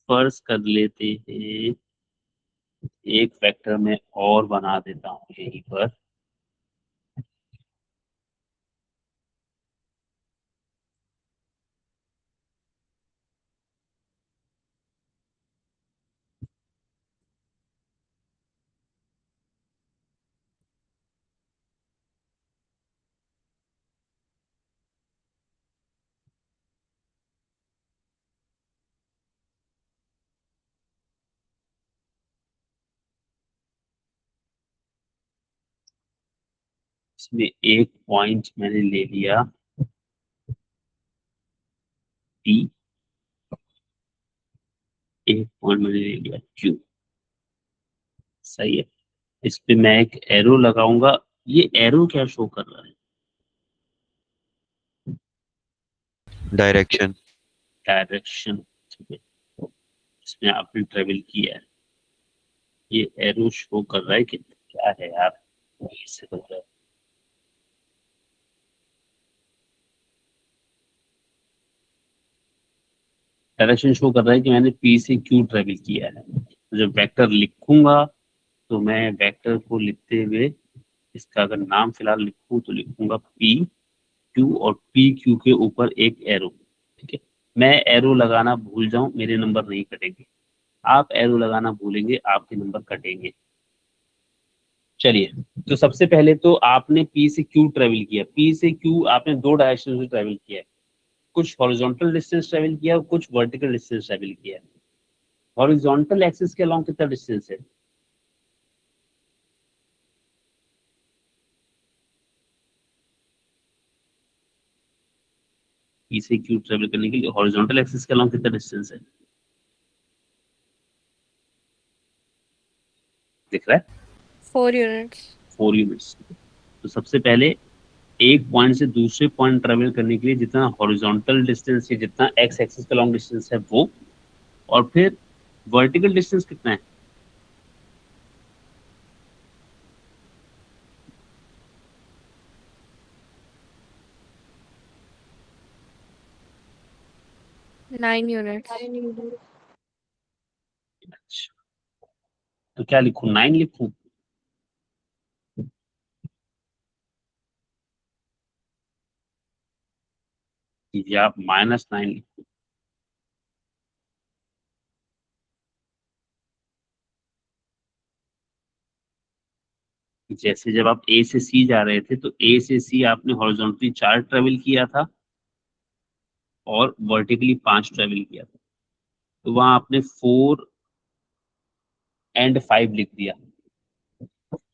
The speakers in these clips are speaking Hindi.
फर्ज कर लेते हैं, एक वेक्टर में और बना देता हूँ यहीं पर। इसमें एक पॉइंट मैंने ले लिया पी, एक पॉइंट मैंने ले लिया क्यू। सही है। इस पे मैं एक एरो लगाऊंगा। ये एरो क्या शो कर रहा है? डायरेक्शन। डायरेक्शन। ठीक है, इसमें आपने ट्रेवल किया है। ये एरो शो कर रहा है कि क्या है यार, इससे कर रहा है। डायरेक्शन शो कर रहा है कि मैंने पी से क्यू ट्रेवल किया है। तो जब वेक्टर लिखूंगा तो मैं वेक्टर को लिखते हुए इसका अगर नाम फिलहाल लिखूं तो लिखूंगा पी क्यू, और पी क्यू के ऊपर एक एरो। ठीक है, मैं एरो लगाना भूल जाऊं मेरे नंबर नहीं कटेंगे, आप एरो लगाना भूलेंगे आपके नंबर कटेंगे। चलिए, तो सबसे पहले तो आपने पी से क्यू ट्रेवल किया, पी से क्यू आपने दो डायरेक्शन से ट्रेवल किया है। कुछ हॉरिजॉन्टल डिस्टेंस ट्रेवल किया और कुछ वर्टिकल डिस्टेंस ट्रेवल किया है। हॉरिजॉन्टल एक्सिस के अलोंग कितना डिस्टेंस है? पी से क्यू ट्रेवल करने के लिए हॉरिजॉन्टल एक्सिस के अलोंग कितना डिस्टेंस है? दिख रहा है? 4 यूनिट्स। 4 यूनिट्स। तो सबसे पहले एक पॉइंट से दूसरे पॉइंट ट्रेवल करने के लिए जितना हॉरिजॉन्टल डिस्टेंस या जितना एक्स एक्सिस का लॉन्ग डिस्टेंस है वो, और फिर वर्टिकल डिस्टेंस कितना है? Nine units. अच्छा, तो क्या लिखूं, 9 लिखूं? या -9 लिखूं? जैसे जब आप ए से सी जा रहे थे तो ए से सी आपने हॉरिजॉन्टली 4 ट्रेवल किया था और वर्टिकली 5 ट्रेवल किया था, तो वहां आपने 4 और 5 लिख दिया।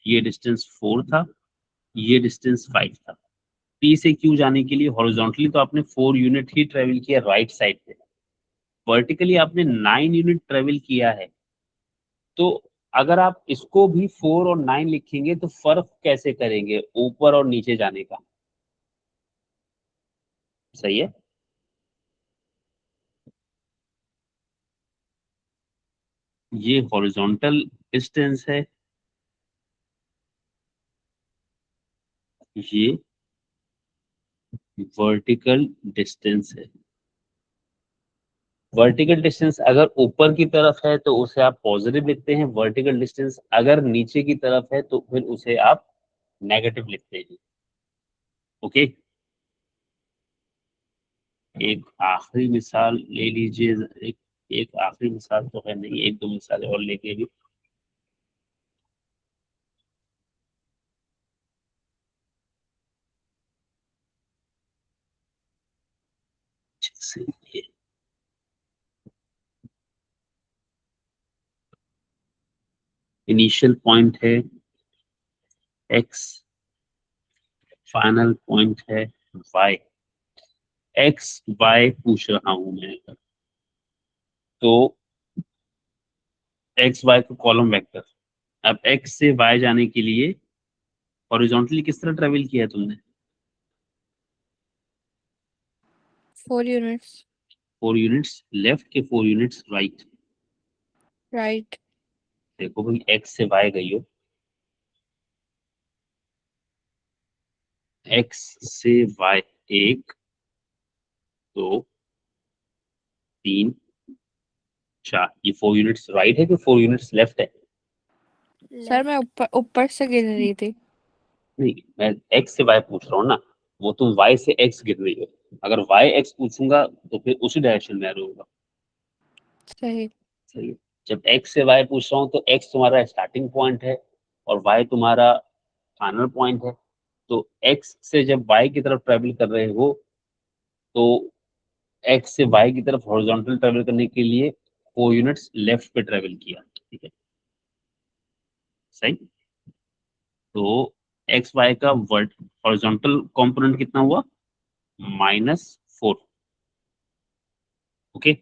ये डिस्टेंस 4 था, ये डिस्टेंस 5 था। पी से क्यू जाने के लिए हॉरिजॉन्टली तो आपने 4 यूनिट ही ट्रेवल किया राइट साइड पे, वर्टिकली आपने 9 यूनिट ट्रेवल किया है। तो अगर आप इसको भी 4 और 9 लिखेंगे तो फर्क कैसे करेंगे ऊपर और नीचे जाने का? सही है। ये हॉरिजॉन्टल डिस्टेंस है, ये वर्टिकल डिस्टेंस है। वर्टिकल डिस्टेंस अगर ऊपर की तरफ है तो उसे आप पॉजिटिव लिखते हैं, वर्टिकल डिस्टेंस अगर नीचे की तरफ है तो फिर उसे आप नेगेटिव लिखते हैं। ओके, एक आखिरी मिसाल ले लीजिए। एक एक आखिरी मिसाल तो है नहीं, एक दो मिसालें और लेके भी। इनिशियल पॉइंट है एक्स, फाइनल पॉइंट है वाई। एक्स वाई पूछ रहा हूं मैं, तो एक्स वाई का कॉलम वेक्टर। अब एक्स से वाई जाने के लिए हॉरिजॉन्टली किस तरह ट्रेवल किया है तुमने? 4 यूनिट्स। 4 यूनिट्स लेफ्ट के 4 यूनिट्स राइट। राइट। देखो भाई, एक्स से वाई गई हो, एक्स से वाई, 1 2 3 अच्छा, ये 4 यूनिट्स राइट है कि 4 यूनिट्स लेफ्ट है? सर मैं ऊपर ऊपर से गिन रही थी। नहीं, मैं x से y पूछ रहा हूँ ना, वो तुम y से x गिन रही हो। अगर y x पूछूंगा तो फिर उसी डायरेक्शन में एरो होगा। सही। सही है। जब x से y पूछ रहा हूँ तो x तुम्हारा स्टार्टिंग पॉइंट है और y तुम्हारा फाइनल पॉइंट है। तो x से जब y की तरफ ट्रेवल कर रहे हो तो x से y की तरफ हॉरिजॉन्टल ट्रेवल करने के लिए 4 यूनिट्स लेफ्ट पे ट्रेवल किया। ठीक है, सही। तो एक्स वाई का वर्ट हॉरिजॉन्टल कंपोनेंट कितना हुआ? -4। ओके,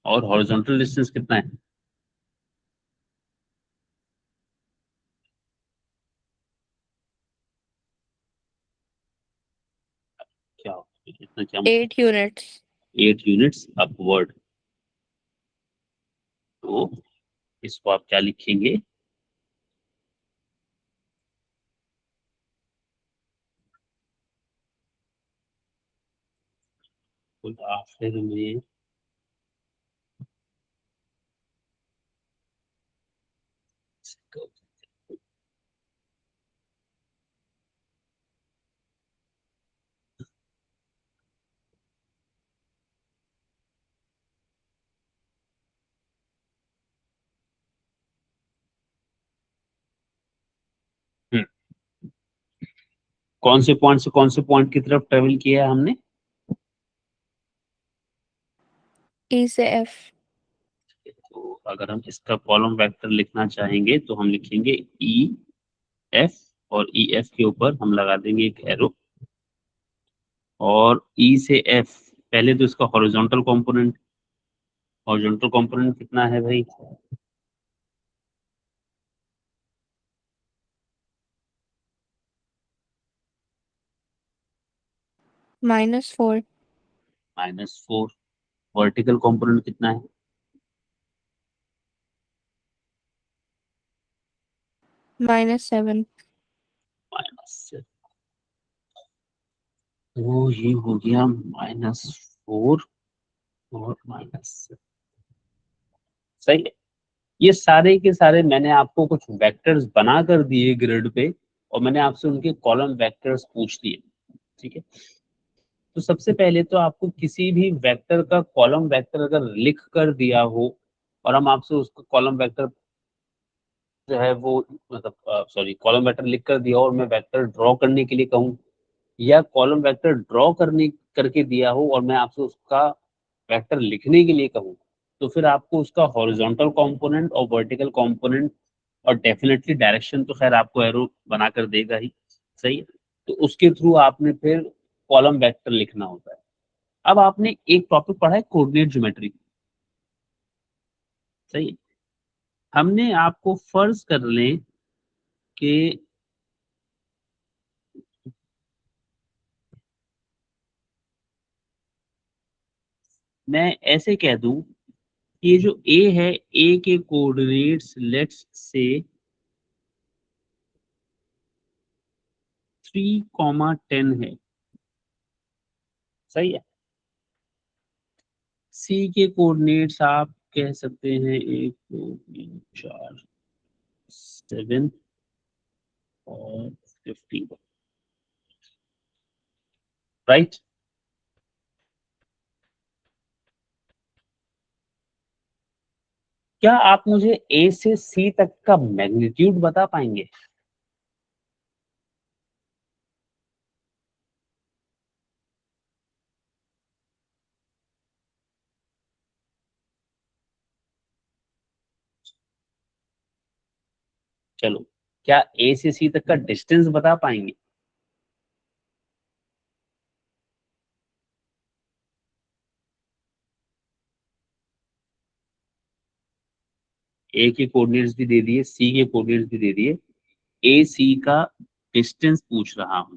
और हॉरिजॉन्टल डिस्टेंस कितना है? क्या इतना क्या? 8 यूनिट्स। 8 units upward. तो इसको आप क्या लिखेंगे? तो आखिर में हम्म, कौन से पॉइंट से कौन से पॉइंट की तरफ ट्रेवल किया है हमने? ई से एफ। तो अगर हम इसका कॉलम वेक्टर लिखना चाहेंगे तो हम लिखेंगे ई एफ, और ई एफ के ऊपर हम लगा देंगे एक एरो। और ई से एफ, पहले तो इसका हॉरिजॉन्टल कंपोनेंट, हॉरिजॉन्टल कंपोनेंट कितना है भाई? -4। -4। वर्टिकल कंपोनेंट कितना है? -7। -7। तो ये हो गया -4 और -7। सही है। ये सारे के सारे मैंने आपको कुछ वेक्टर्स बना कर दिए ग्रिड पे, और मैंने आपसे उनके कॉलम वेक्टर्स पूछ लिए। ठीक है, तो सबसे पहले तो आपको किसी भी वेक्टर का कॉलम वेक्टर अगर लिख कर दिया हो, और हम आपसे उसका कॉलम वेक्टर जो है वो, मतलब सॉरी, कॉलम वेक्टर लिख कर दिया और मैं वेक्टर ड्रॉ करने के लिए कहूँ, या कॉलम वेक्टर ड्रॉ करने करके दिया हो और मैं आपसे उसका वेक्टर लिखने के लिए कहूँ, तो फिर आपको उसका हॉरिजॉन्टल कंपोनेंट और वर्टिकल कंपोनेंट, और डेफिनेटली डायरेक्शन तो खैर आपको एरो बना कर देगा ही। सही है, तो उसके थ्रू आपने फिर कॉलम वेक्टर लिखना होता है। अब आपने एक टॉपिक पढ़ा है कोऑर्डिनेट ज्योमेट्री। सही है, हमने आपको फर्ज कर लें कि मैं ऐसे कह दूं कि ये जो ए है, ए के कोऑर्डिनेट्स लेट्स से 3, 10 है। सही है, सी के कोऑर्डिनेट्स आप कह सकते हैं 1, 2, 3, 4, 7 और 15। राइट। क्या आप मुझे ए से सी तक का मैग्नीट्यूड बता पाएंगे? चलो, क्या ए से सी तक का डिस्टेंस बता पाएंगे? ए के कोऑर्डिनेट्स भी दे दिए, सी के कोऑर्डिनेट्स भी दे दिए, ए सी का डिस्टेंस पूछ रहा हूं।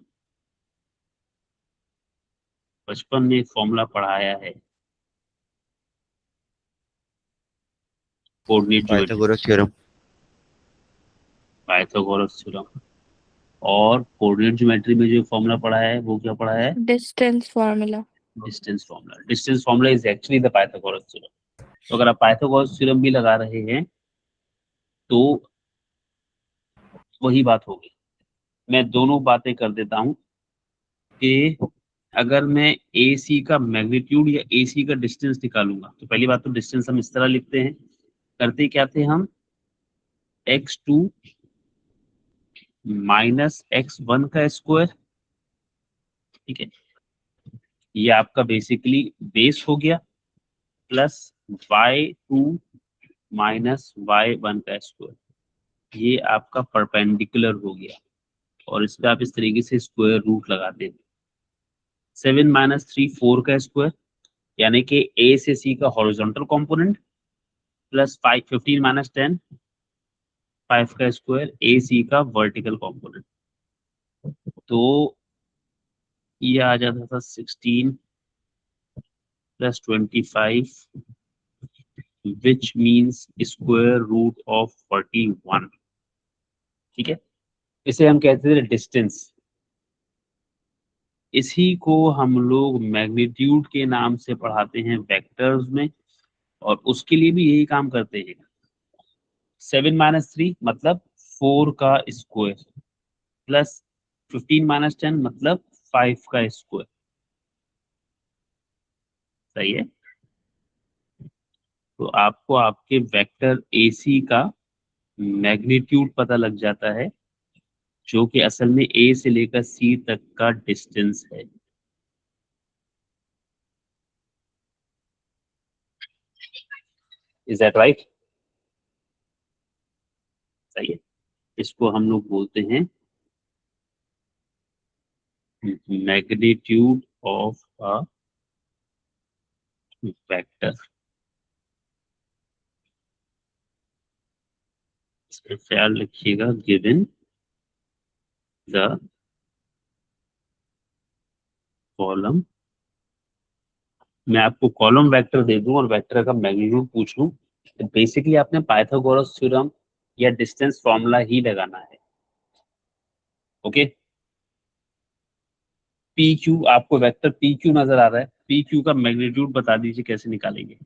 बचपन में एक फॉर्मूला पढ़ाया है coordinate geometry, Pythagoras theorem. Pythagoras theorem. और कोऑर्डिनेट ज्योमेट्री में जो फॉर्मूला पढ़ा है वो क्या पढ़ा है? Distance formula. Distance formula is actually the Pythagoras theorem. तो अगर आप पाइथागोरस थ्योरम भी लगा रहे हैं तो वही बात होगी। मैं दोनों बातें कर देता हूं कि अगर मैं ए सी का मैग्नीट्यूड या ए सी का डिस्टेंस निकालूंगा तो पहली बात तो डिस्टेंस हम इस तरह लिखते हैं, करते क्या थे हम, x2 माइनस x1 का स्क्वायर, ठीक है, ये आपका बेसिकली बेस हो गया, प्लस y2 माइनस y1 का स्क्वायर, ये आपका परपेंडिकुलर हो गया, और इस पे आप इस तरीके से स्क्वायर रूट लगाते हैं। 7 - 3 4 का स्क्वायर, यानी कि ए से सी का हॉरिजॉन्टल कंपोनेंट, प्लस 5 15 - 10 5 का स्क्वायर ए सी का वर्टिकल कंपोनेंट। तो ये आ जाता था 16 + 25 which means square root of 41, ठीक है। इसे हम कहते थे डिस्टेंस। इसी को हम लोग मैग्नीट्यूड के नाम से पढ़ाते हैं वेक्टर्स में, और उसके लिए भी यही काम करते हैं। 7 - 3 मतलब 4 का स्क्वायर, प्लस 15 - 10 मतलब 5 का स्क्वायर, सही है। तो आपको आपके वेक्टर AC का मैग्नीट्यूड पता लग जाता है, जो कि असल में A से लेकर C तक का डिस्टेंस है। Is that right? सही है। इसको हम लोग बोलते हैं मैग्नीट्यूड ऑफ अ वेक्टर। इसका ख्याल रखिएगा, गिवन द कॉलम, मैं आपको कॉलम वेक्टर दे दूं और वेक्टर का मैग्नीट्यूड पूछ लूं, तो बेसिकली आपने पाइथागोरस थ्योरम या डिस्टेंस फॉर्मूला ही लगाना है। ओके, पी क्यू, आपको वेक्टर पी क्यू नजर आ रहा है, पी क्यू का मैग्नीट्यूड बता दीजिए कैसे निकालेंगे।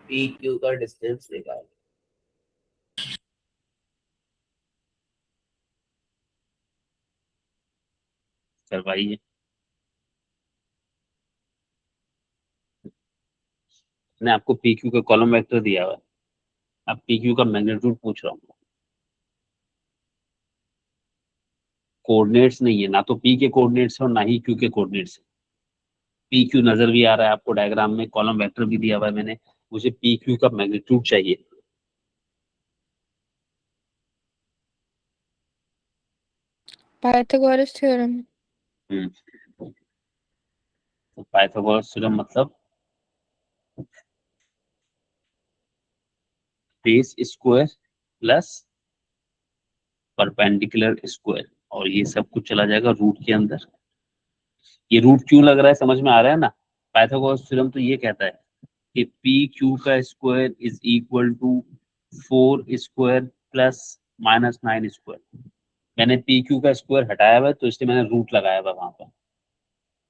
पी क्यू का डिस्टेंस निकाल। करवाइए। मैंने आपको पी क्यू का कॉलम वेक्टर दिया हुआ है, अब पी क्यू का मैग्नीट्यूड पूछ रहा हूँ। कोऑर्डिनेट्स नहीं है, ना तो पी के कोऑर्डिनेट्स है और ना ही क्यू के कोऑर्डिनेट्स है। पी क्यू नजर भी आ रहा है आपको डायग्राम में, कॉलम वेक्टर भी दिया हुआ है मैंने, मुझे पी क्यू का मैग्नीट्यूड चाहिए। Pythagoras theorem. तो पाइथागोरस थ्योरम मतलब base square plus perpendicular square, और ये सब कुछ चला जाएगा रूट के अंदर। ये रूट क्यों लग रहा है, समझ में आ रहा है ना। पाइथागोरस थ्योरम तो ये कहता है कि पी क्यू का square is equal to 4 square plus -9 square. मैंने पी क्यू का स्क्वायर हटाया हुआ है तो इसलिए मैंने रूट लगाया हुआ वहां पर,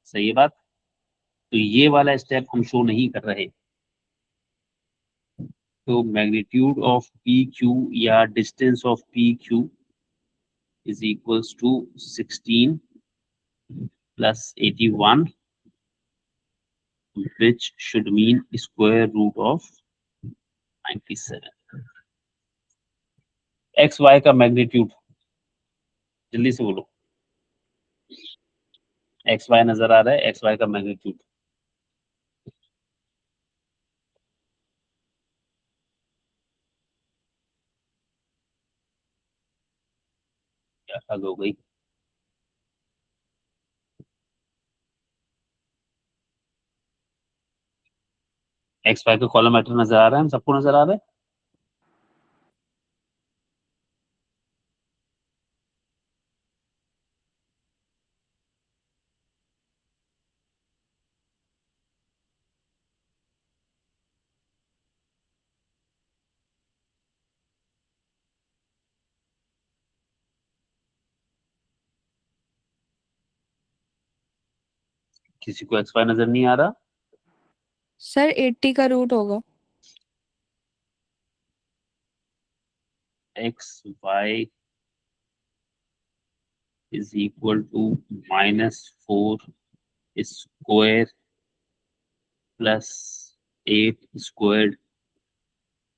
सही है बात। तो ये वाला स्टेप हम शो नहीं कर रहे। तो मैग्नीट्यूड ऑफ पी क्यू या distance of P Q is equals to 16 + 81, which should mean square root of 97। X Y का मैग्नीट्यूड जल्दी से बोलो। एक्स वाई नजर आ रहा है, एक्स वाई का मैग्नीट्यूड क्या हद हो गई। एक्स वाई का कॉलम वेक्टर नजर आ रहा है, हम सबको नजर आ रहा है। किसी को एक्स वाई नजर नहीं आ रहा? सर 80 का रूट होगा। X Y is equal to -4 square plus 8 square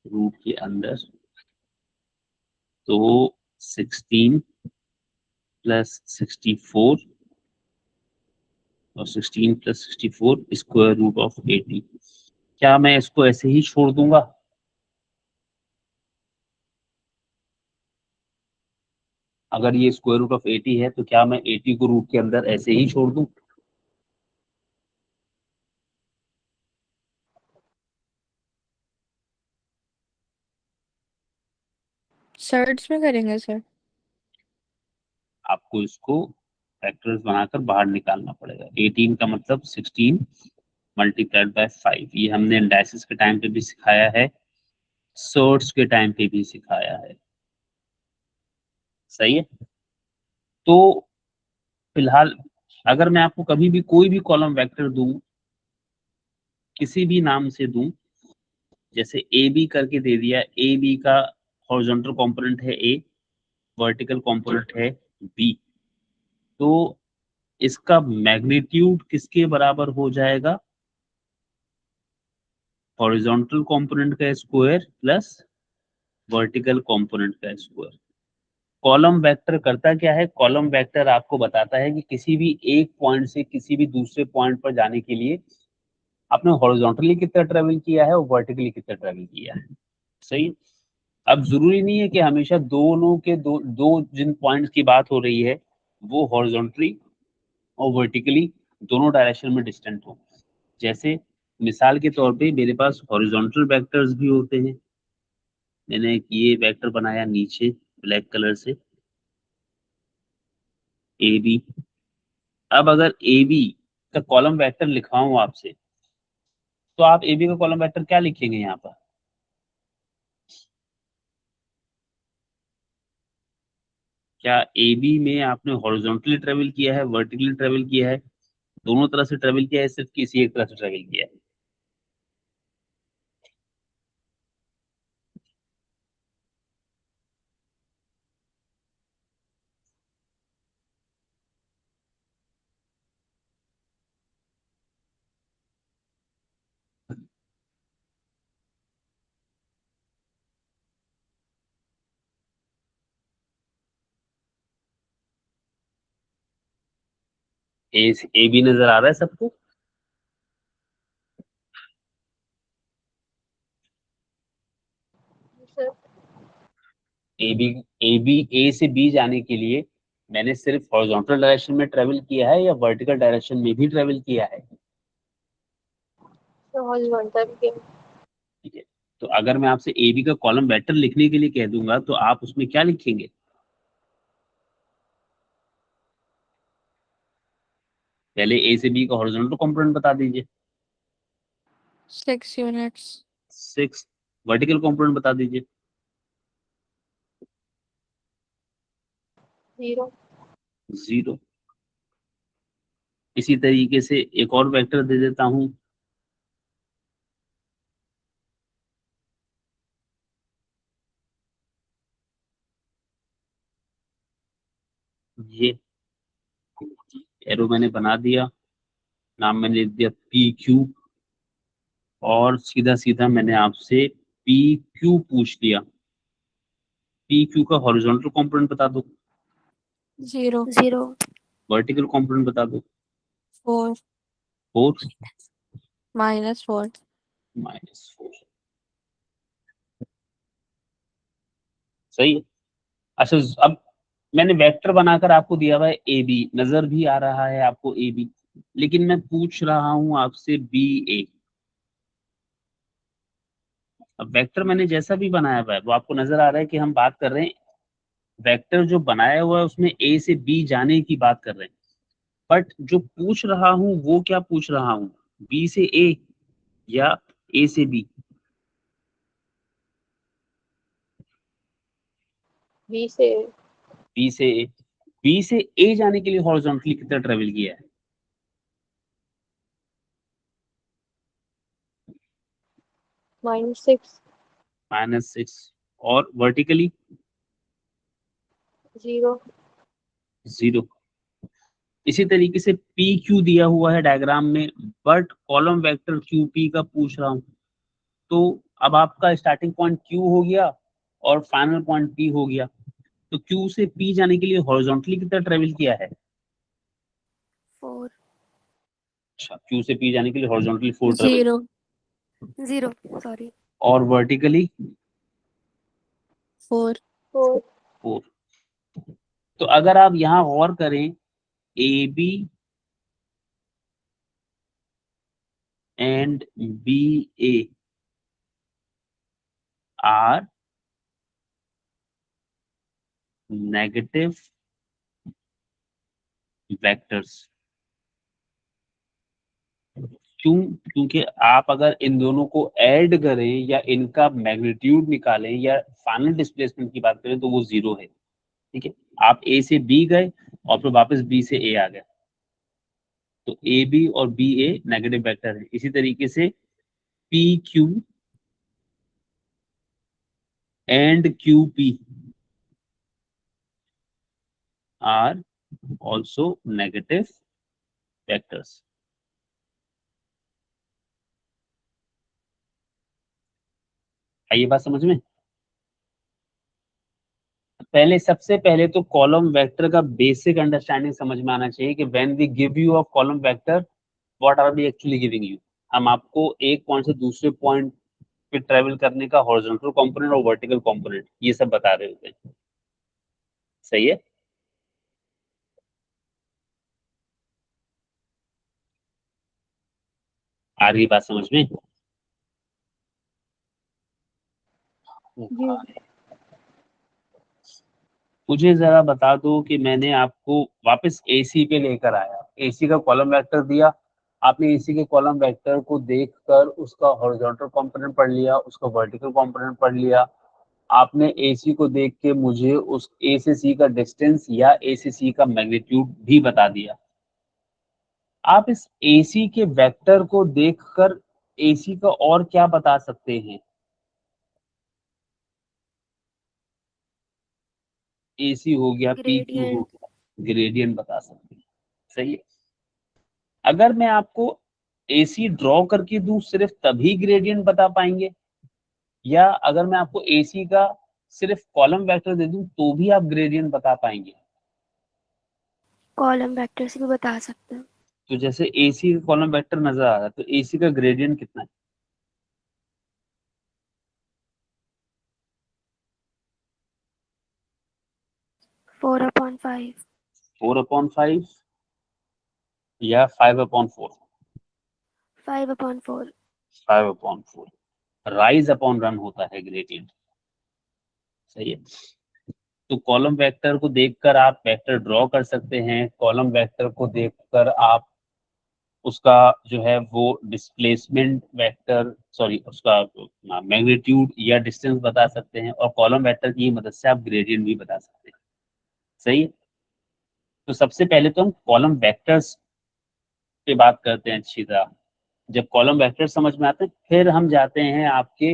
root के अंदर, तो 16 प्लस 64 और 16 प्लस 64 स्क्वायर रूट ऑफ 80। क्या मैं इसको ऐसे ही छोड़ दूंगा? अगर ये स्क्वायर रूट ऑफ 80 है तो क्या मैं 80 को रूट के अंदर ऐसे ही छोड़ दूं? सर्च में करेंगे सर। आपको इसको फैक्टर्स बनाकर बाहर निकालना पड़ेगा। 18 का मतलब 16 मल्टीप्लाइड बाय 5। ये हमने एनालिसिस के टाइम पे भी सिखाया है, सर्ट्स के टाइम पे भी सिखाया है। सही है। तो फिलहाल अगर मैं आपको कभी भी कोई भी कॉलम वेक्टर दूं, किसी भी नाम से दूं, जैसे ए बी करके दे दिया, ए बी का हॉरिजॉन्टल कंपोनेंट है ए, वर्टिकल कंपोनेंट है बी, तो इसका मैग्नीट्यूड किसके बराबर हो जाएगा? हॉरिजॉन्टल कंपोनेंट का स्क्वायर प्लस वर्टिकल कंपोनेंट का स्क्वायर। कॉलम वेक्टर करता क्या है? कॉलम वेक्टर आपको बताता है कि किसी भी एक पॉइंट से किसी भी दूसरे पॉइंट पर जाने के लिए आपने हॉरिजॉन्टली कितना ट्रेवल किया है और वर्टिकली कितना ट्रेवल किया है। सही। अब जरूरी नहीं है कि हमेशा दोनों के दो जिन पॉइंट्स की बात हो रही है वो हॉरिजॉन्टली और वर्टिकली दोनों डायरेक्शन में डिस्टेंट हो। जैसे मिसाल के तौर पे मेरे पास हॉरिजॉन्टल वेक्टर्स भी होते हैं। मैंने एक ये वेक्टर बनाया नीचे ब्लैक कलर से, ए बी। अब अगर ए बी का कॉलम वेक्टर लिखवाऊं आपसे, तो आप ए बी का कॉलम वेक्टर क्या लिखेंगे यहाँ पर? क्या ए बी में आपने हॉरिजॉन्टली ट्रेवल किया है, वर्टिकली ट्रेवल किया है, दोनों तरह से ट्रेवल किया है, सिर्फ किसी एक तरह से ट्रेवल किया है? ए बी नजर आ रहा है सबको? ए बी ए से बी जाने के लिए मैंने सिर्फ हॉरिजॉन्टल डायरेक्शन में ट्रेवल किया है या वर्टिकल डायरेक्शन में भी ट्रेवल किया है? ठीक है। तो अगर मैं आपसे ए बी का कॉलम वेक्टर लिखने के लिए कह दूंगा तो आप उसमें क्या लिखेंगे? पहले ए से बी का हॉरिजॉन्टल कंपोनेंट बता दीजिए। 6 यूनिट्स। 6। वर्टिकल कंपोनेंट बता दीजिए। 0। इसी तरीके से एक और वेक्टर दे देता हूं, ये एरो मैंने बना दिया, नाम मैंने लिख दिया पी क्यू, और सीधा सीधा मैंने आपसे पी क्यू पूछ लिया। पी क्यू का हॉरिजॉन्टल कंपोनेंट बता दो, 0। वर्टिकल कंपोनेंट बता दो। 4 4। -4। -4। सही है। अच्छा, अब मैंने वेक्टर बनाकर आपको दिया हुआ है ए बी, नजर भी आ रहा है आपको ए बी, लेकिन मैं पूछ रहा हूं आपसे बी ए। अब वेक्टर मैंने जैसा भी बनाया हुआ है वो आपको नजर आ रहा है कि हम बात कर रहे हैं वेक्टर जो बनाया हुआ है उसमें ए से बी जाने की बात कर रहे हैं, बट जो पूछ रहा हूं वो क्या पूछ रहा हूं? बी से ए या ए से बी? बी से बी से ए। बी से ए जाने के लिए हॉरिजॉन्टली कितना ट्रेवल किया है? -6 -6 और वर्टिकली 0 0। इसी तरीके से पी क्यू दिया हुआ है डायग्राम में, but column vector Q P का पूछ रहा हूं, तो अब आपका स्टार्टिंग पॉइंट क्यू हो गया और फाइनल पॉइंट पी हो गया, तो क्यू से पी जाने के लिए हॉरिजॉन्टली कितना ट्रेवल किया है? 4 अच्छा, क्यू से पी जाने के लिए हॉरिजॉन्टली 4 ट्रेवल, 0 0 सॉरी और वर्टिकली 4 4 4। तो अगर आप यहां गौर करें, A B and B A are negative vectors. क्यों? क्योंकि आप अगर इन दोनों को ऐड करें या इनका मैग्नीट्यूड निकालें या फाइनल डिस्प्लेसमेंट की बात करें तो वो 0 है। ठीक है, आप ए से बी गए और फिर वापस बी से ए आ गए, तो ए बी और बी ए नेगेटिव वेक्टर है। इसी तरीके से P Q and Q P are also negative vectors. आइए बात समझ में। सबसे पहले तो कॉलम वेक्टर का बेसिक अंडरस्टैंडिंग समझ में आना चाहिए कि when we give you a column vector, what are we actually giving you. हम आपको एक पॉइंट से दूसरे पॉइंट पे ट्रेवल करने का हॉरिजॉन्टल कंपोनेंट और वर्टिकल कंपोनेंट ये सब बता रहे होते हैं। सही है। आ रही बात समझ में? जी मुझे जरा बता दो कि मैंने आपको वापस एसी पे लेकर आया, एसी का कॉलम वेक्टर दिया, आपने एसी के कॉलम वेक्टर को देखकर उसका हॉरिजॉन्टल कंपोनेंट पढ़ लिया, उसका वर्टिकल कंपोनेंट पढ़ लिया। आपने एसी को देख के मुझे उस ए से सी का डिस्टेंस या ए से सी का मैग्नीट्यूड भी बता दिया। आप इस एसी के वेक्टर को देखकर एसी का और क्या बता सकते हैं? एसी हो गया, पी क्यू हो ग्रेडियंट गया, ग्रेडियंट बता सकते हैं। सही है। अगर मैं आपको एसी ड्रॉ करके दूं सिर्फ तभी ग्रेडियंट बता पाएंगे, या अगर मैं आपको एसी का सिर्फ कॉलम वेक्टर दे दूं तो भी आप ग्रेडियंट बता पाएंगे? कॉलम वेक्टर से भी बता सकते हैं। तो जैसे एसी का कॉलम वेक्टर नजर आ रहा है, तो एसी का ग्रेडियंट कितना है? 4/5 4/5 या 5/4? 5/4 5/4 राइज अपॉन रन होता है ग्रेडियंट। सही है। तो कॉलम वेक्टर को देखकर आप वेक्टर ड्रॉ कर सकते हैं, कॉलम वेक्टर को देखकर आप उसका जो है वो डिस्प्लेसमेंट वेक्टर, सॉरी उसका मैग्नीट्यूड या डिस्टेंस बता सकते हैं, और कॉलम वेक्टर की मदद से आप ग्रेडियंट भी बता सकते हैं। सही है। तो सबसे पहले तो हम कॉलम वेक्टर्स पे बात करते हैं अच्छी तरह। जब कॉलम वेक्टर समझ में आते हैं फिर हम जाते हैं आपके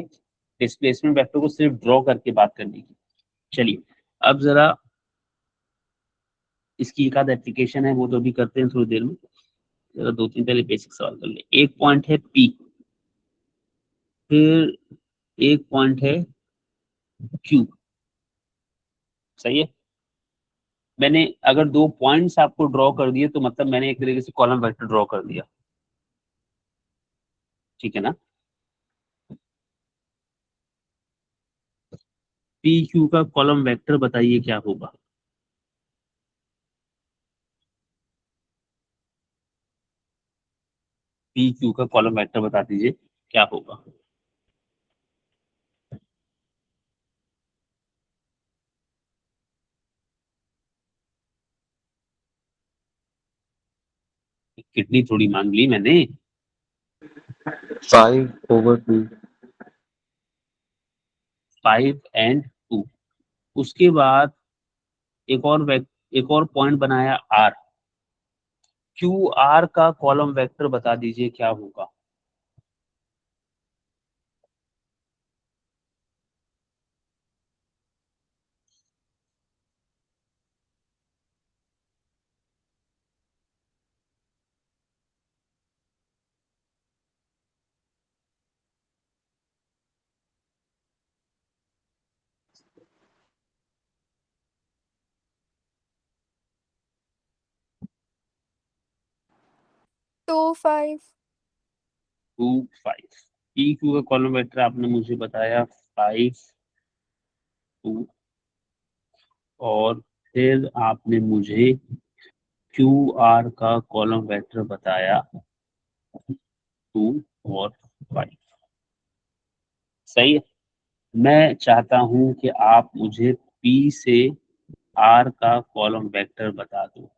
डिस्प्लेसमेंट वेक्टर को सिर्फ ड्रॉ करके बात करने की। चलिए अब जरा इसकी एक आध एप्लीकेशन है, वो तो भी करते हैं थोड़ी देर में। जरा दो तीन पहले बेसिक सवाल कर ले। एक पॉइंट है पी, फिर एक पॉइंट है क्यू। सही है। मैंने अगर दो पॉइंट्स आपको ड्रॉ कर दिए तो मतलब मैंने एक तरीके से कॉलम वेक्टर ड्रॉ कर दिया। ठीक है ना। पी क्यू का कॉलम वेक्टर बताइए क्या होगा? पी क्यू का कॉलम वेक्टर बता दीजिए क्या होगा? कितनी थोड़ी मांग ली मैंने। 5/2 5 and 2। उसके बाद एक और पॉइंट बनाया आर। क्यू आर का कॉलम वेक्टर बता दीजिए क्या होगा? 2 5 2 5। पी क्यू का कॉलम वेक्टर आपने मुझे बताया 5 2, और फिर आपने मुझे क्यू आर का कॉलम वेक्टर बताया 2 और 5। सही है। मैं चाहता हूं कि आप मुझे पी से आर का कॉलम वेक्टर बता दो।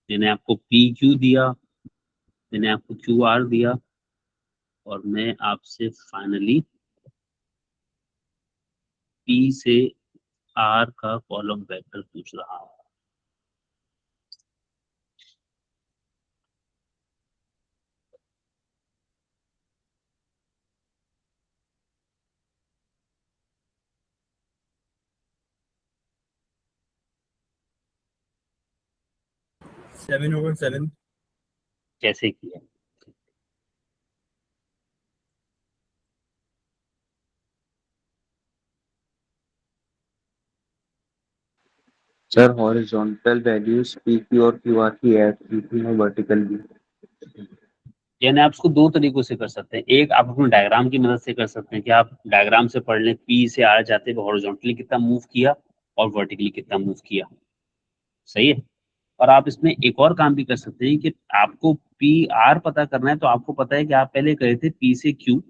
मैंने आपको पी क्यू दिया, मैंने आपको क्यू आर दिया, और मैं आपसे फाइनली पी से आर का कॉलम वेक्टर पूछ रहा हूँ। Seven over seven. कैसे किया? Sir horizontal values P Q और क्यू आर की ऐड की थी और वर्टिकल भी। यानी आप इसको दो तरीकों से कर सकते हैं। एक, आप अपने डायग्राम की मदद से कर सकते हैं कि आप डायग्राम से पढ़ लें पी से आर जाते हुए हॉरिजॉन्टली कितना मूव किया और वर्टिकली कितना मूव किया। सही है। और आप इसमें एक और काम भी कर सकते हैं कि आपको पी आर पता करना है, तो आपको पता है कि आप पहले गए थे पी से क्यू,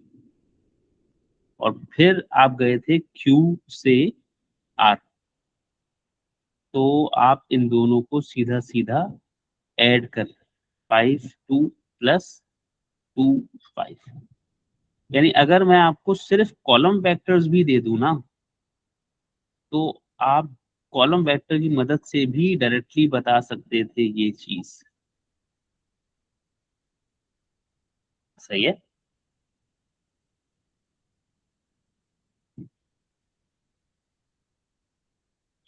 और फिर आप गए थे क्यू से आर, तो आप इन दोनों को सीधा सीधा ऐड कर 5 2 प्लस 2 5। यानी अगर मैं आपको सिर्फ कॉलम वेक्टर्स भी दे दूं ना, तो आप कॉलम वेक्टर की मदद से भी डायरेक्टली बता सकते थे ये चीज। सही है।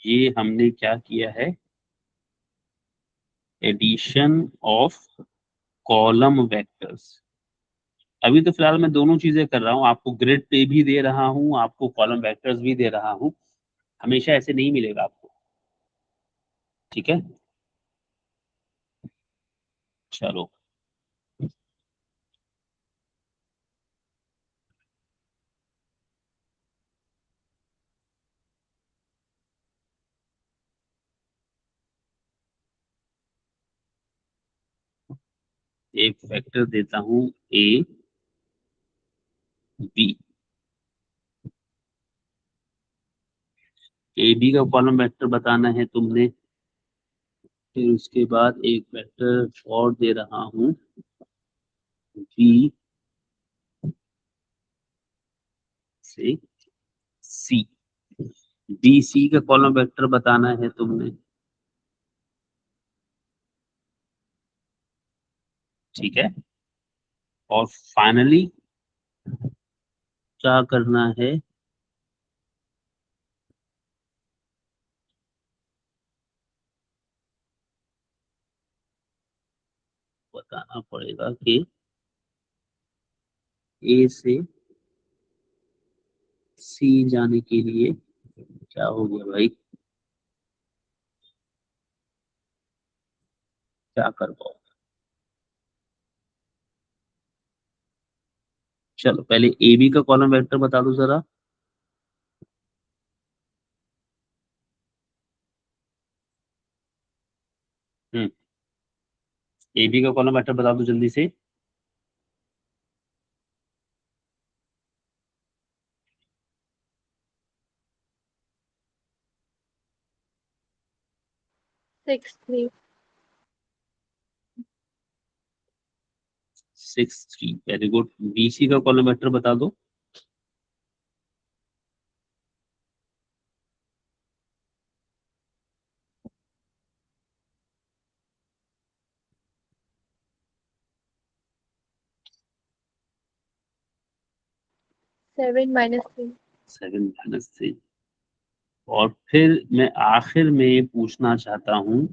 ये हमने क्या किया है? Addition of column vectors. अभी तो फिलहाल मैं दोनों चीजें कर रहा हूँ, आपको ग्रिड पे भी दे रहा हूँ, आपको कॉलम वेक्टर्स भी दे रहा हूँ। हमेशा ऐसे नहीं मिलेगा आपको। ठीक है, चलो। एक वेक्टर देता हूँ ए बी। ए बी का कॉलम वेक्टर बताना है तुमने। फिर उसके बाद एक वेक्टर और दे रहा हूँ बी से सी। बी सी का कॉलम वेक्टर बताना है तुमने। ठीक है। और फाइनली क्या करना है? बताना पड़ेगा कि ए से सी जाने के लिए क्या हो गया भाई, क्या कर पाओ। चलो पहले ए बी का कॉलम वेक्टर बता दो जरा। हम्म, ए बी का कॉलम वेक्टर बता दो जल्दी से। 6 3 6 3, वेरी गुड। बी सी का कॉलम वेक्टर बता दो। 7 -3 7 -3। और फिर मैं आखिर में ये पूछना चाहता हूँ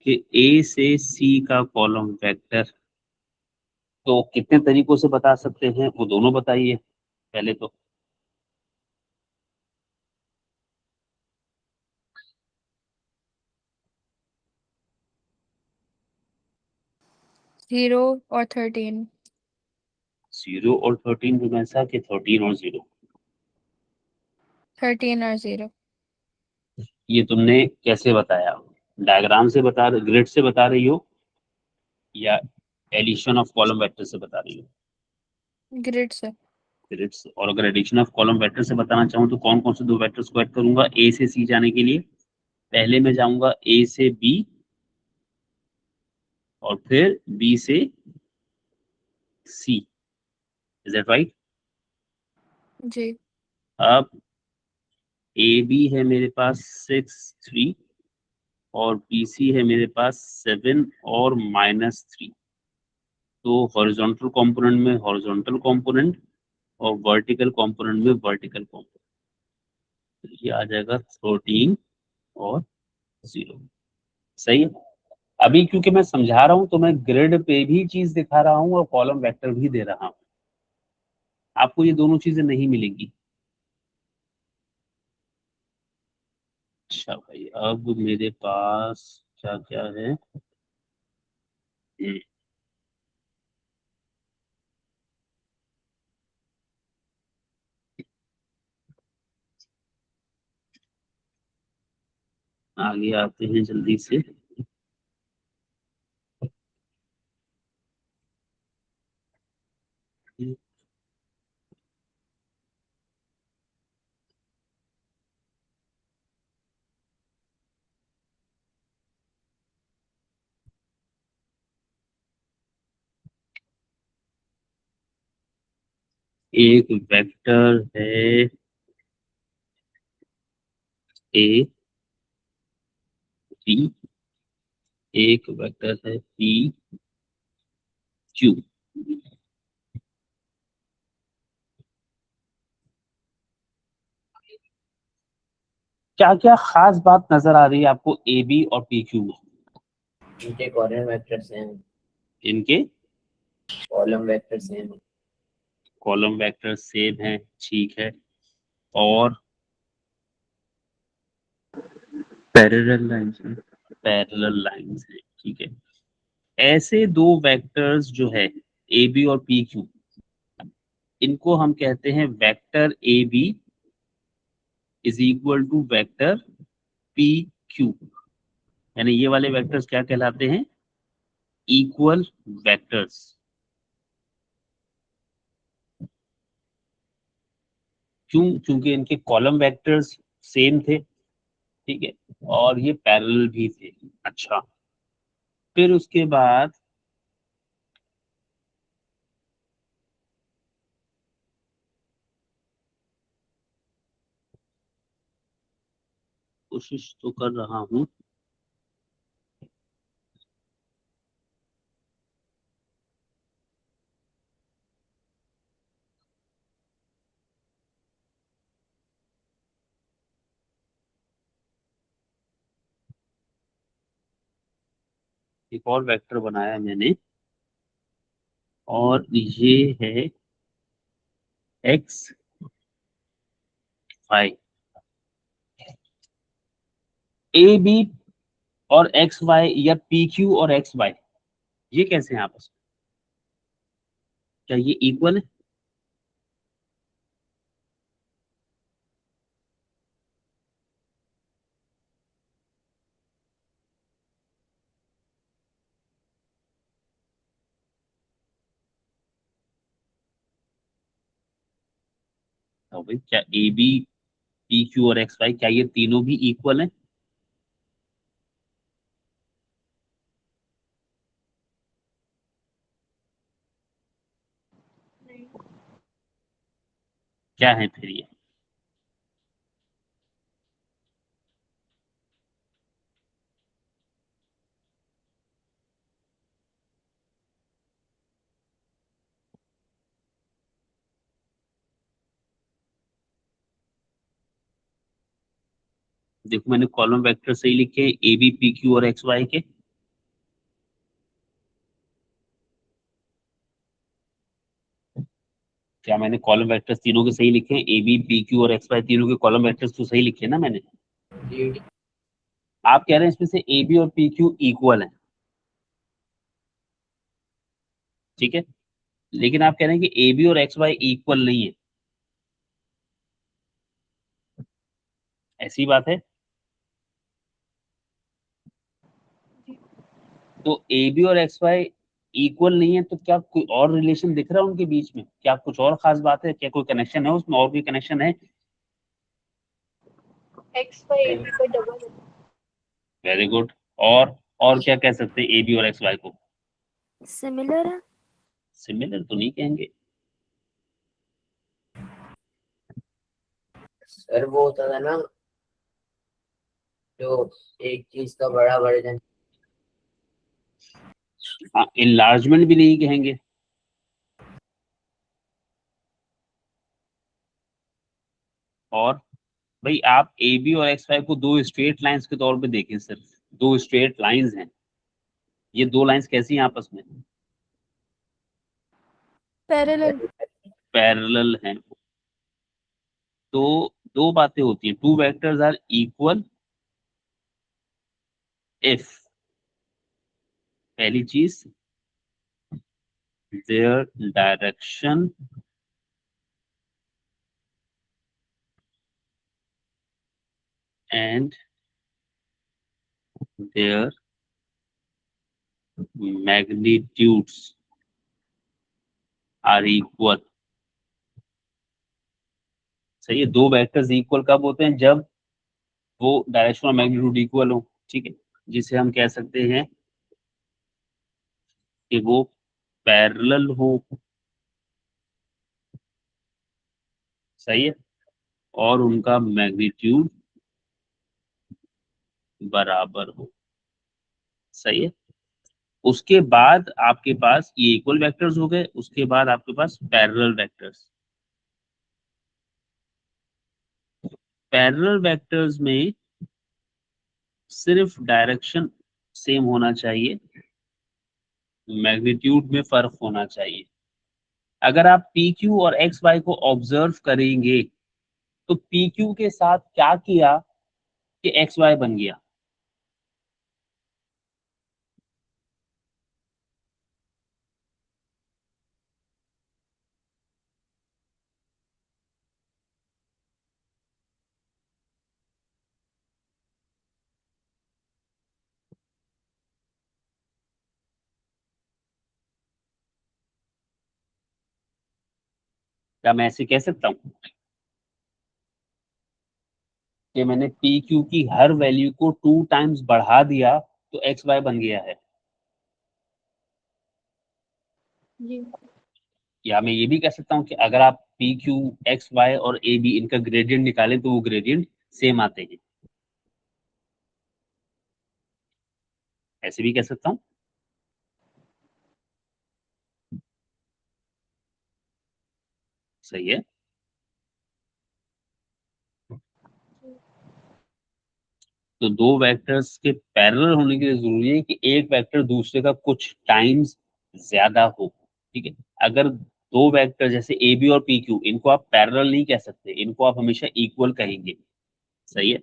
कि ए से सी का कॉलम वेक्टर तो कितने तरीकों से बता सकते हैं, वो दोनों बताइए पहले तो। 0 और 13। 0 और 13 में ऐसा कि 13 और 0? 13 और 0। ये तुमने कैसे बताया? डायग्राम से बता रहे, ग्रिड से बता रही हो, या एडिशन ऑफ कॉलम वेक्टर से बता रही हो? ग्रिड से। ग्रिड से। और अगर एडिशन ऑफ कॉलम वेक्टर से बताना चाहूँ तो कौन कौन से दो वेक्टर्स को ऐड करूंगा ए से सी जाने के लिए? पहले मैं जाऊंगा ए से बी, और फिर बी से सी। Is that right? जी। अब ए बी है मेरे पास 6 3, और बी सी है मेरे पास 7 और -3। तो हॉरिजॉन्टल कंपोनेंट में हॉरिजॉन्टल कंपोनेंट, और वर्टिकल कंपोनेंट में वर्टिकल कंपोनेंट। ये आ जाएगा 13 और 0। सही है। अभी क्योंकि मैं समझा रहा हूं तो मैं ग्रिड पे भी चीज दिखा रहा हूं और कॉलम वेक्टर भी दे रहा हूं। आपको ये दोनों चीजें नहीं मिलेंगी। अच्छा भाई, अब मेरे पास क्या क्या है? हम्म, आगे आते हैं जल्दी से। एक वेक्टर है ए पी, एक वेक्टर है पी क्यू। क्या क्या खास बात नजर आ रही है आपको ए बी और पी क्यू में? इनके कॉलम वेक्टर सेम, इनके column vector same, column vector same है, ठीक है। और पैरेलल लाइंस हैं। पैरेलल लाइंस है, ठीक है। ऐसे दो वेक्टर्स जो है ए बी और पी क्यू, इनको हम कहते हैं vector A B is equal to vector P Q. यानी ये वाले वेक्टर्स क्या कहलाते हैं? Equal vectors. क्यों? क्योंकि इनके कॉलम वेक्टर्स सेम थे, ठीक है, और ये पैरेलल भी थे। अच्छा, फिर उसके बाद कोशिश तो कर रहा हूं। एक और वेक्टर बनाया मैंने, और ये है एक्स वाई। ए बी और एक्स वाई, या पी क्यू और एक्स वाई, ये कैसे हैं आपस में? क्या ये इक्वल है? तो भाई, क्या ए बी पी क्यू और एक्स वाई, क्या ये तीनों भी इक्वल हैं? क्या है फिर ये? देखो, मैंने कॉलम वेक्टर सही लिखे हैं, ए बी पी क्यू और एक्स वाई के। क्या मैंने कॉलम वेक्टर्स तीनों के सही लिखे हैं? ए बी पी क्यू और एक्स वाई तीनों के कॉलम वेक्टर्स तो सही लिखे हैं ना मैंने? जी। आप कह रहे हैं इसमें से ए बी और पी क्यू इक्वल हैं। ठीक है, लेकिन आप कह रहे हैं कि ए बी और एक्स वाई इक्वल नहीं है, ऐसी बात है? तो ए बी और एक्स वाई इक्वल नहीं है, तो क्या कोई और रिलेशन दिख रहा है उनके बीच में? क्या कुछ और खास बात है? क्या कोई कनेक्शन है उसमें? और कोई कनेक्शन है? एक्स वाई ए बी का डबल है। Very good. और क्या कह सकते हैं ए बी और एक्स वाई को? सिमिलर है। सिमिलर तो नहीं कहेंगे। सर वो होता था ना, जो एक चीज का बड़ा वर्जन। हाँ, इनलार्जमेंट भी नहीं कहेंगे। और भाई आप ए बी और एक्स वाई को दो स्ट्रेट लाइंस के तौर पे देखें, सिर्फ दो स्ट्रेट लाइंस हैं, ये दो लाइंस कैसी हैं आपस में? पैरेलल। पैरेलल हैं। तो दो बातें होती हैं, two vectors are equal if, पहली चीज, their direction and their magnitudes are equal। सही है, दो वेक्टर्स इक्वल कब होते हैं? जब वो डायरेक्शन और मैग्नीट्यूड इक्वल हो, ठीक है, जिसे हम कह सकते हैं कि वो पैरेलल हो। सही है, और उनका मैग्नीट्यूड बराबर हो। सही है, उसके बाद आपके पास ये इक्वल वेक्टर्स हो गए, उसके बाद आपके पास पैरेलल वेक्टर्स। पैरेलल वेक्टर्स में सिर्फ डायरेक्शन सेम होना चाहिए, मैग्नीट्यूड में फर्क होना चाहिए। अगर आप पी क्यू और एक्स वाई को ऑब्जर्व करेंगे तो पी क्यू के साथ क्या किया कि एक्स वाई बन गया? क्या मैं ऐसे कह सकता हूँ कि मैंने पी क्यू की हर वैल्यू को 2 टाइम्स बढ़ा दिया तो एक्स वाई बन गया है? जी। या मैं ये भी कह सकता हूँ कि अगर आप पी क्यू एक्स वाई और ए बी इनका ग्रेडियंट निकालें तो वो ग्रेडियंट सेम आते हैं, ऐसे भी कह सकता हूँ। सही है, तो दो वेक्टर्स के पैरेलल होने के लिए जरूरी है कि एक वेक्टर दूसरे का कुछ टाइम्स ज्यादा हो। ठीक है, अगर दो वेक्टर जैसे ए बी और पी क्यू, इनको आप पैरेलल नहीं कह सकते, इनको आप हमेशा इक्वल कहेंगे। सही है,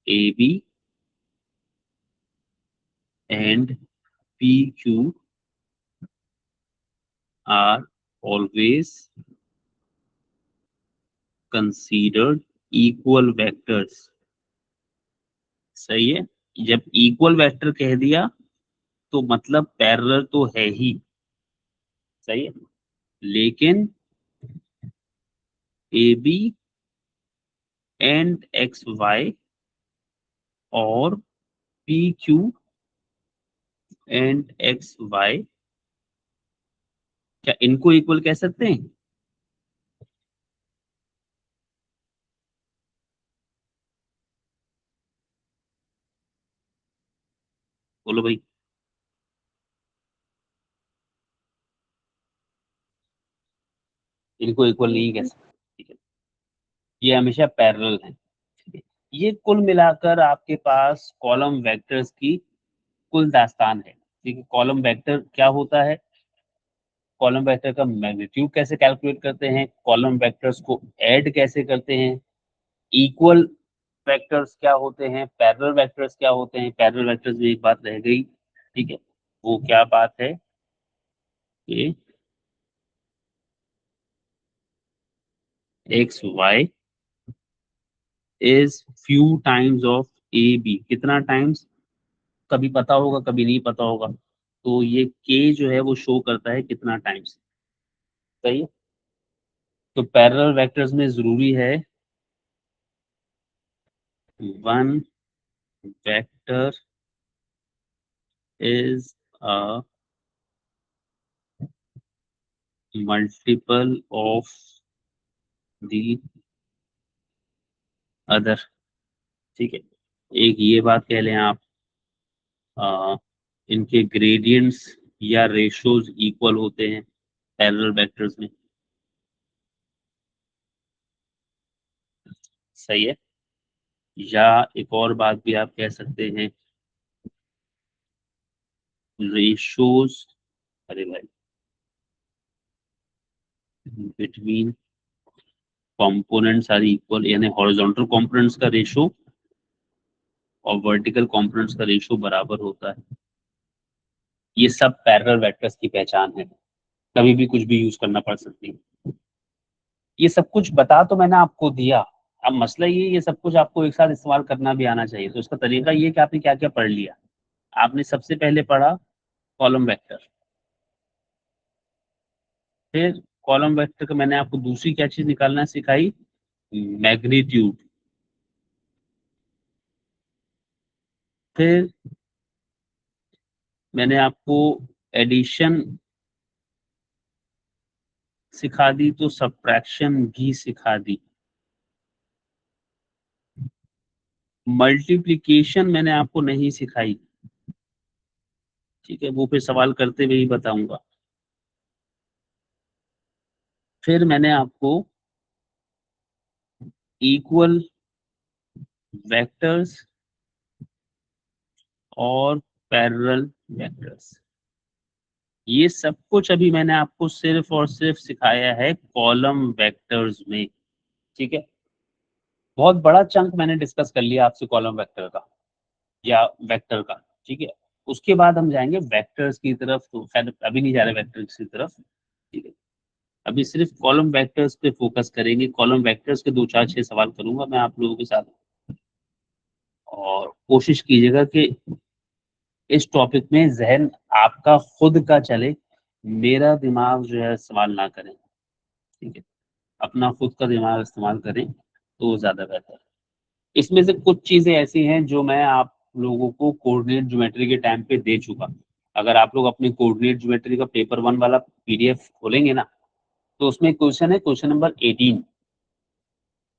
A B and P Q are always considered equal vectors. सही है, जब इक्वल वेक्टर कह दिया तो मतलब पैरेलल तो है ही। सही है, लेकिन A B and X Y और P Q and X Y, क्या इनको इक्वल कह सकते हैं? बोलो भाई। इनको इक्वल नहीं कह सकते, ठीक है, ये हमेशा पैरेलल है। ठीक है, ये कुल मिलाकर आपके पास कॉलम वेक्टर्स की कुल दास्तान है। ठीक है, कॉलम वेक्टर क्या होता है, कॉलम वेक्टर का मैग्नीट्यूड कैसे कैलकुलेट करते हैं, कॉलम वेक्टर्स को ऐड कैसे करते हैं, इक्वल वेक्टर्स क्या होते हैं, पैरेलल वेक्टर्स क्या होते हैं। पैरेलल वेक्टर्स में एक बात रह गई, ठीक है, वो क्या बात है A X Y is few times of A B. कितना टाइम्स, कभी पता होगा कभी नहीं पता होगा, तो ये के जो है वो शो करता है कितना टाइम्स। सही है। तो पैरेलल वेक्टर्स में जरूरी है one vector is a multiple of the other. ठीक है, एक ये बात कह लें आप, अ, इनके ग्रेडियंट्स या रेशोज इक्वल होते हैं पैरेलल वेक्टर्स में। सही है। या एक और बात भी आप कह सकते हैं, रेशोज, अरे भाई, बिटवीन कंपोनेंट्स आर इक्वल, यानी हॉरिजॉन्टल कंपोनेंट्स का रेशो और वर्टिकल कंपोनेंट्स का रेशो बराबर होता है। ये सब पैरेलल वेक्टर्स की पहचान है, कभी भी कुछ भी यूज करना पड़ सकती है। ये सब कुछ बता तो मैंने आपको दिया, अब मसला ये सब कुछ आपको एक साथ इस्तेमाल करना भी आना चाहिए। तो इसका तरीका ये कि आपने क्या क्या पढ़ लिया। आपने सबसे पहले पढ़ा कॉलम वेक्टर, फिर कॉलम वेक्टर का मैंने आपको दूसरी क्या चीज निकालना सिखाई, मैग्नीट्यूड। फिर मैंने आपको एडिशन सिखा दी, तो सब्ट्रैक्शन भी सिखा दी। मल्टीप्लिकेशन मैंने आपको नहीं सिखाई, ठीक है, वो फिर सवाल करते हुए ही बताऊंगा। फिर मैंने आपको इक्वल वेक्टर्स और पैरेलल वेक्टर्स, ये सब कुछ अभी मैंने आपको सिर्फ और सिर्फ सिखाया है कॉलम वेक्टर्स में। ठीक है, बहुत बड़ा चंक मैंने डिस्कस कर लिया आपसे कॉलम वेक्टर का या वेक्टर का। ठीक है, उसके बाद हम जाएंगे वेक्टर्स की तरफ, तो खैर अभी नहीं जा रहे वेक्टर्स की तरफ। ठीक है, अभी सिर्फ कॉलम वेक्टर्स पे फोकस करेंगे। कॉलम वेक्टर्स के 2 4 6 सवाल करूंगा मैं आप लोगों के साथ, और कोशिश कीजिएगा कि इस टॉपिक में जहन आपका खुद का चले, मेरा दिमाग जो है इस्तेमाल ना करें। ठीक है, अपना खुद का दिमाग इस्तेमाल करें तो ज्यादा बेहतर है। इसमें से कुछ चीजें ऐसी हैं जो मैं आप लोगों को कोऑर्डिनेट ज्योमेट्री के टाइम पे दे चुका। अगर आप लोग अपने कोऑर्डिनेट ज्योमेट्री का पेपर 1 वाला पीडीएफ खोलेंगे ना, तो उसमें क्वेश्चन है क्वेश्चन नंबर 18।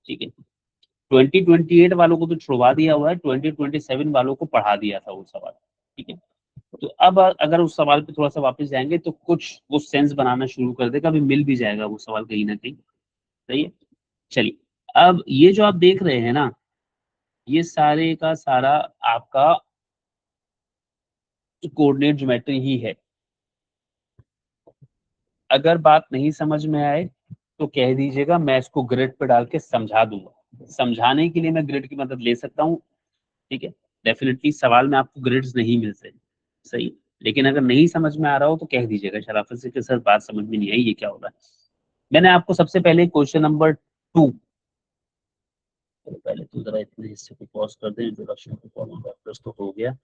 ठीक है, 2028 वालों को तो छुड़वा दिया हुआ है, 2027 वालों को पढ़ा दिया था वो सवाल। ठीक है, तो अब अगर उस सवाल पे थोड़ा सा वापस जाएंगे तो कुछ वो सेंस बनाना शुरू कर देगा, अभी मिल भी जाएगा वो सवाल कहीं ना कहीं। सही है, चलिए, अब ये जो आप देख रहे हैं ना, ये सारे का सारा आपका कोऑर्डिनेट ज्योमेट्री ही है। अगर बात नहीं समझ में आए तो कह दीजिएगा, मैं इसको ग्रिड पे डाल के समझा दूंगा। समझाने के लिए मैं ग्रिड की मदद ले सकता हूँ। ठीक है, डेफिनेटली सवाल में आपको ग्रिड्स नहीं मिलते। सही, लेकिन अगर नहीं समझ में आ रहा हो तो कह दीजिएगा शराफत से कि सर बात समझ में नहीं आई, ये क्या हो रहा है। मैंने आपको सबसे पहले क्वेश्चन नंबर 2, पहले तो जरा इतने हिस्से को पॉज कर दें, इंट्रोडक्शन टू कॉलम वेक्टर्स तो हो गया।